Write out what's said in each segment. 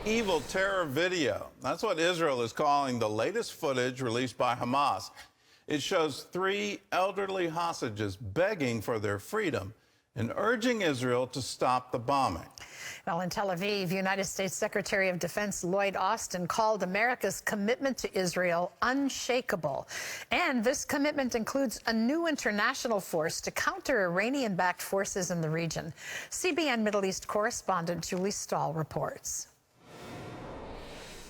evil terror video. That's what Israel is calling the latest footage released by Hamas. It shows 3 elderly hostages begging for their freedom and urging Israel to stop the bombing. Well, in Tel Aviv, United States Secretary of Defense Lloyd Austin called America's commitment to Israel unshakable. And this commitment includes a new international force to counter Iranian-backed forces in the region. CBN Middle East correspondent Julie Stahl reports.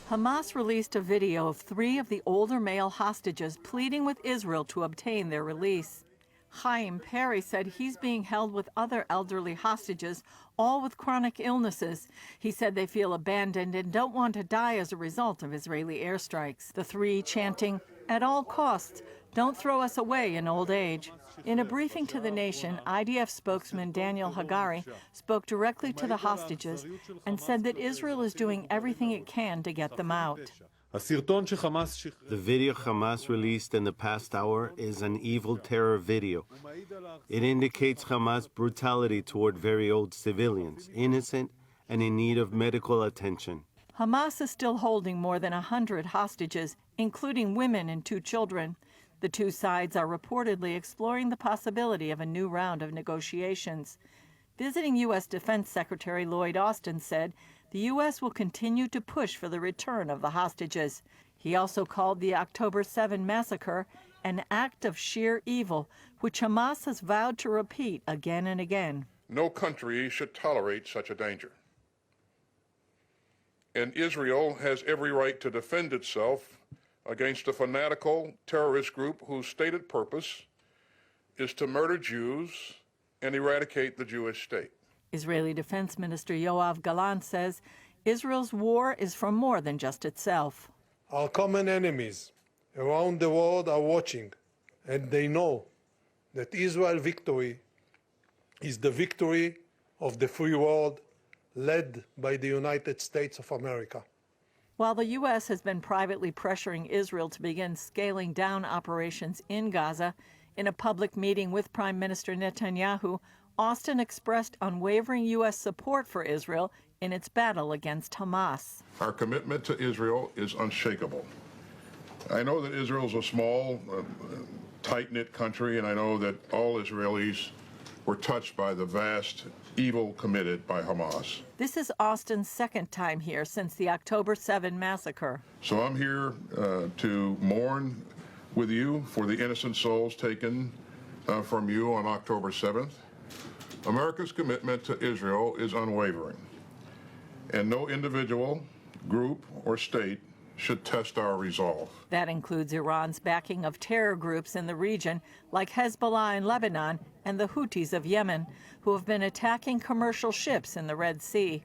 Hamas released a video of 3 of the older male hostages pleading with Israel to obtain their release. Chaim Perry said he's being held with other elderly hostages, all with chronic illnesses. He said they feel abandoned and don't want to die as a result of Israeli airstrikes. The 3 chanting, "At all costs, don't throw us away in old age." In a briefing to the nation, IDF spokesman Daniel Hagari spoke directly to the hostages and said that Israel is doing everything it can to get them out. The video Hamas released in the past hour is an evil terror video. It indicates Hamas' brutality toward very old civilians, innocent and in need of medical attention. Hamas is still holding more than 100 hostages, including women and 2 children. The 2 sides are reportedly exploring the possibility of a new round of negotiations. Visiting U.S. Defense Secretary Lloyd Austin said the U.S. will continue to push for the return of the hostages. He also called the October 7 massacre an act of sheer evil, which Hamas has vowed to repeat again and again. No country should tolerate such a danger. And Israel has every right to defend itself against a fanatical terrorist group whose stated purpose is to murder Jews and eradicate the Jewish state. Israeli Defense Minister Yoav Gallant says Israel's war is for more than just itself. Our common enemies around the world are watching, and they know that Israel's victory is the victory of the free world led by the United States of America. While the U.S. has been privately pressuring Israel to begin scaling down operations in Gaza, in a public meeting with Prime Minister Netanyahu, Austin expressed unwavering U.S. support for Israel in its battle against Hamas. Our commitment to Israel is unshakable. I know that Israel is a small, tight-knit country, and I know that all Israelis were touched by the vast evil committed by Hamas. This is Austin's 2nd time here since the October 7 massacre. So I'm here to mourn with you for the innocent souls taken from you on October 7th. America's commitment to Israel is unwavering, and no individual, group, or state should test our resolve. That includes Iran's backing of terror groups in the region like Hezbollah in Lebanon and the Houthis of Yemen, who have been attacking commercial ships in the Red Sea.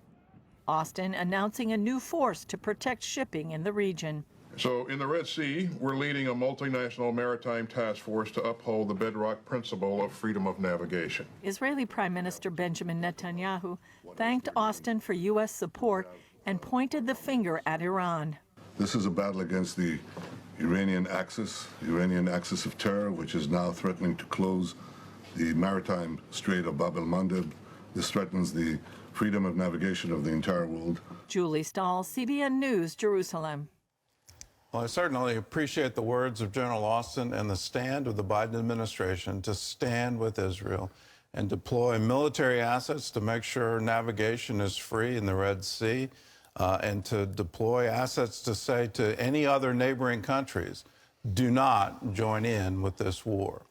Austin announcing a new force to protect shipping in the region. So in the Red Sea, we're leading a multinational maritime task force to uphold the bedrock principle of freedom of navigation. Israeli Prime Minister Benjamin Netanyahu thanked Austin for U.S. support and pointed the finger at Iran. This is a battle against the Iranian axis of terror, which is now threatening to close the maritime Strait of Bab el-Mandeb. This threatens the freedom of navigation of the entire world. Julie Stahl, CBN News, Jerusalem. Well, I certainly appreciate the words of General Austin and the stand of the Biden administration to stand with Israel and deploy military assets to make sure navigation is free in the Red Sea, and to deploy assets to say to any other neighboring countries, do not join in with this war.